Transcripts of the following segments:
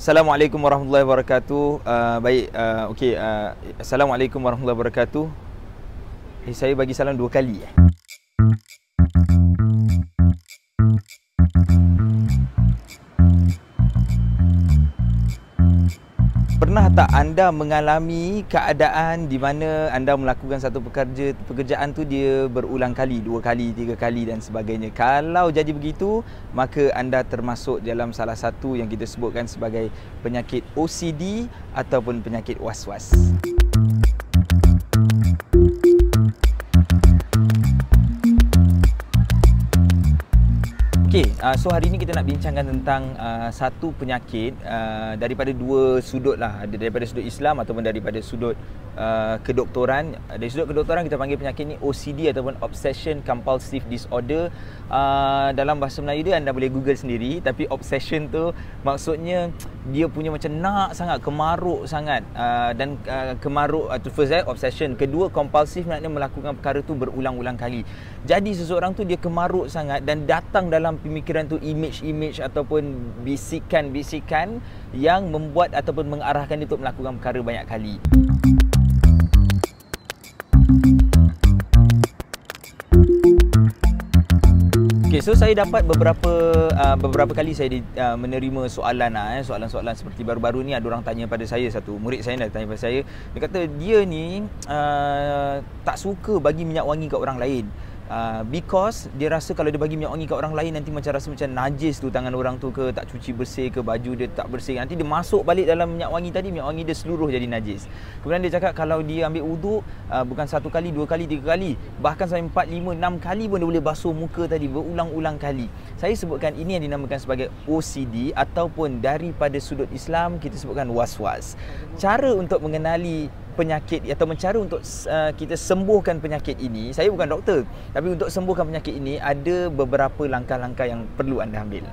Assalamualaikum warahmatullahi wabarakatuh. Assalamualaikum warahmatullahi wabarakatuh. Saya bagi salam 2 kali. Pernah tak anda mengalami keadaan di mana anda melakukan satu pekerjaan tu dia berulang kali, 2 kali, 3 kali dan sebagainya. Kalau jadi begitu, maka anda termasuk dalam salah satu yang kita sebutkan sebagai penyakit OCD ataupun penyakit was-was. So hari ini kita nak bincangkan tentang satu penyakit daripada 2 sudut lah, daripada sudut Islam ataupun daripada sudut kedoktoran. Dari sudut kedoktoran kita panggil penyakit ni OCD ataupun Obsession Compulsive Disorder. Dalam bahasa Melayu dia anda boleh Google sendiri, tapi obsession tu maksudnya dia punya macam nak sangat, kemaruk sangat, dan kemaruk tu first obsession. Kedua, compulsive maknanya melakukan perkara tu berulang-ulang kali. Jadi seseorang tu dia kemaruk sangat dan datang dalam pemikiran tu image-image ataupun bisikan-bisikan yang membuat ataupun mengarahkan dia untuk melakukan perkara banyak kali. So saya dapat beberapa kali saya menerima soalan-soalan seperti baru-baru ni ada orang tanya pada saya, satu murid saya dah tanya pada saya. Dia kata dia ni tak suka bagi minyak wangi kat orang lain. Because dia rasa kalau dia bagi minyak wangi kat orang lain nanti macam rasa macam najis tu tangan orang tu, ke tak cuci bersih, ke baju dia tak bersih, nanti dia masuk balik dalam minyak wangi tadi, minyak wangi dia seluruh jadi najis. Kemudian dia cakap kalau dia ambil wuduk bukan 1 kali, 2 kali, 3 kali, bahkan sampai 4, 5, 6 kali pun dia boleh basuh muka tadi berulang-ulang kali. Saya sebutkan ini yang dinamakan sebagai OCD ataupun daripada sudut Islam kita sebutkan was-was. Cara untuk mengenali penyakit atau cara untuk kita sembuhkan penyakit ini, saya bukan doktor, tapi untuk sembuhkan penyakit ini ada beberapa langkah-langkah yang perlu anda ambil.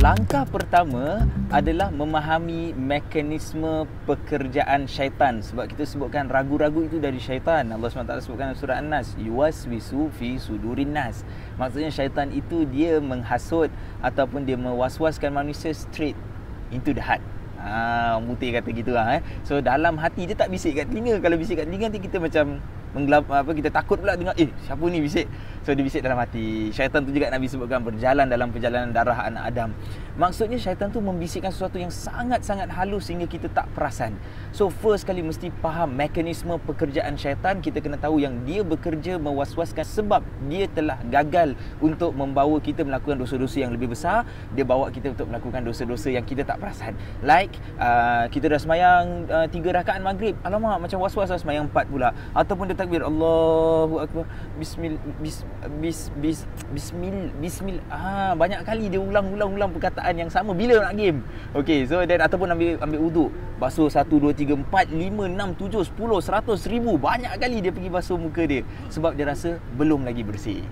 Langkah pertama adalah memahami mekanisme pekerjaan syaitan. Sebab kita sebutkan ragu-ragu itu dari syaitan. Allah SWT sebutkan dalam surah An-Nas, yuwaswisu fi sudurin nas. Maksudnya syaitan itu dia menghasut ataupun dia mewaswaskan manusia straight into the heart. Mutih kata gitu lah. So dalam hati dia tak bisik kat telinga. Kalau bisik kat telinga nanti kita macam kita takut pula dengar siapa ni bisik. So dia bisik dalam hati. Syaitan tu juga Nabi sebutkan berjalan dalam perjalanan darah anak Adam. Maksudnya syaitan tu membisikkan sesuatu yang sangat-sangat halus sehingga kita tak perasan. So first kali mesti faham mekanisme pekerjaan syaitan. Kita kena tahu yang dia bekerja mewaswaskan sebab dia telah gagal untuk membawa kita melakukan dosa-dosa yang lebih besar. Dia bawa kita untuk melakukan dosa-dosa yang kita tak perasan. Like kita dah semayang 3 rakaat maghrib, alamak macam was-was lah semayang 4 pula. Ataupun dia takbir Allahu Akbar, Bismillah, banyak kali dia ulang perkataan yang sama bila nak game. Okay, so then ataupun ambil wuduk, basuh 1, 2, 3, 4, 5, 6, 7, 10, 100, 1000, banyak kali dia pergi basuh muka dia sebab dia rasa belum lagi bersih.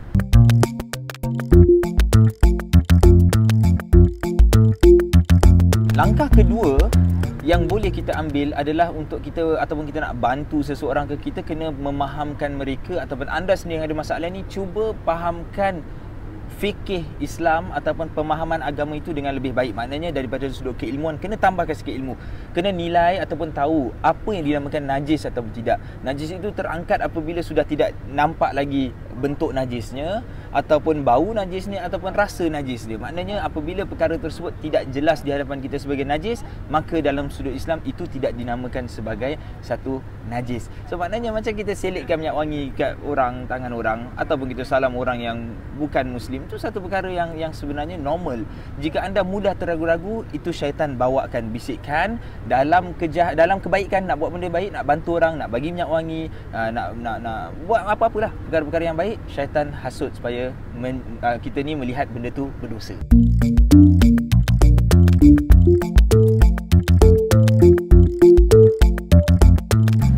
Langkah kedua yang boleh kita ambil adalah untuk kita ataupun kita nak bantu seseorang, kita kena memahamkan mereka ataupun anda sendiri yang ada masalah ni, cuba fahamkan fikih Islam ataupun pemahaman agama itu dengan lebih baik. Maknanya daripada sudut keilmuan kena tambahkan sikit ilmu, kena nilai ataupun tahu apa yang dinamakan najis ataupun tidak. Najis itu terangkat apabila sudah tidak nampak lagi bentuk najisnya ataupun bau najisnya ataupun rasa najis dia. Maknanya apabila perkara tersebut tidak jelas di hadapan kita sebagai najis, maka dalam sudut Islam itu tidak dinamakan sebagai satu najis. So maknanya macam kita selitkan minyak wangi kat orang, tangan orang, ataupun kita salam orang yang bukan Muslim, itu satu perkara yang sebenarnya normal. Jika anda mudah terragu-ragu, itu syaitan bawakan bisikan dalam kebaikan, nak buat benda baik, nak bantu orang, nak bagi minyak wangi, nak buat apa-apalah perkara-perkara yang baik, syaitan hasut supaya kita ni melihat benda tu berdosa.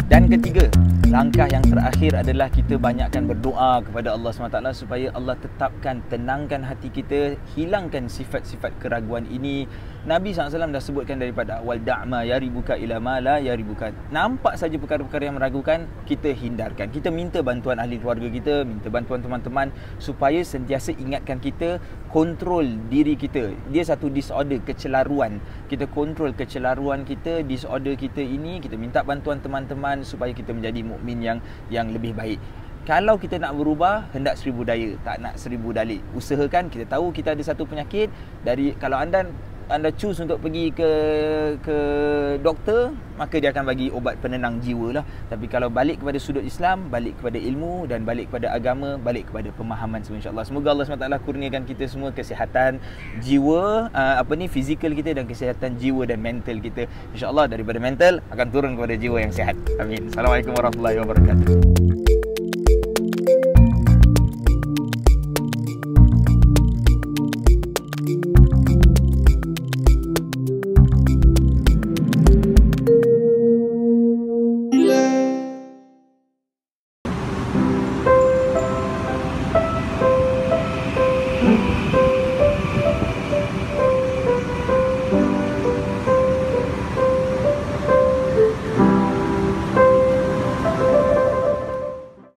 Dan ketiga, Langkah yang terakhir adalah kita banyakkan berdoa kepada Allah SWT supaya Allah tetapkan, tenangkan hati kita, hilangkan sifat-sifat keraguan ini. Nabi SAW dah sebutkan daripada awal, da'ma yaribuka ila ma la yaribuka. Nampak saja perkara-perkara yang meragukan, kita hindarkan. Kita minta bantuan ahli keluarga kita, minta bantuan teman-teman supaya sentiasa ingatkan kita, kontrol diri kita. Dia satu disorder, kecelaruan. Kita kontrol kecelaruan kita, disorder kita ini, kita minta bantuan teman-teman supaya kita menjadi mukmin yang lebih baik. Kalau kita nak berubah, hendak 1000 daya, tak nak 1000 dalil. Usahakan. Kita tahu kita ada satu penyakit. Kalau anda choose untuk pergi ke doktor, maka dia akan bagi ubat penenang jiwa lah. Tapi kalau balik kepada sudut Islam, balik kepada ilmu dan balik kepada agama, balik kepada pemahaman semua, insya-Allah. Semoga Allah SWT kurniakan kita semua kesihatan jiwa, fizikal kita, dan kesihatan jiwa dan mental kita. Insya-Allah daripada mental akan turun kepada jiwa yang sihat. Amin. Assalamualaikum warahmatullahi wabarakatuh.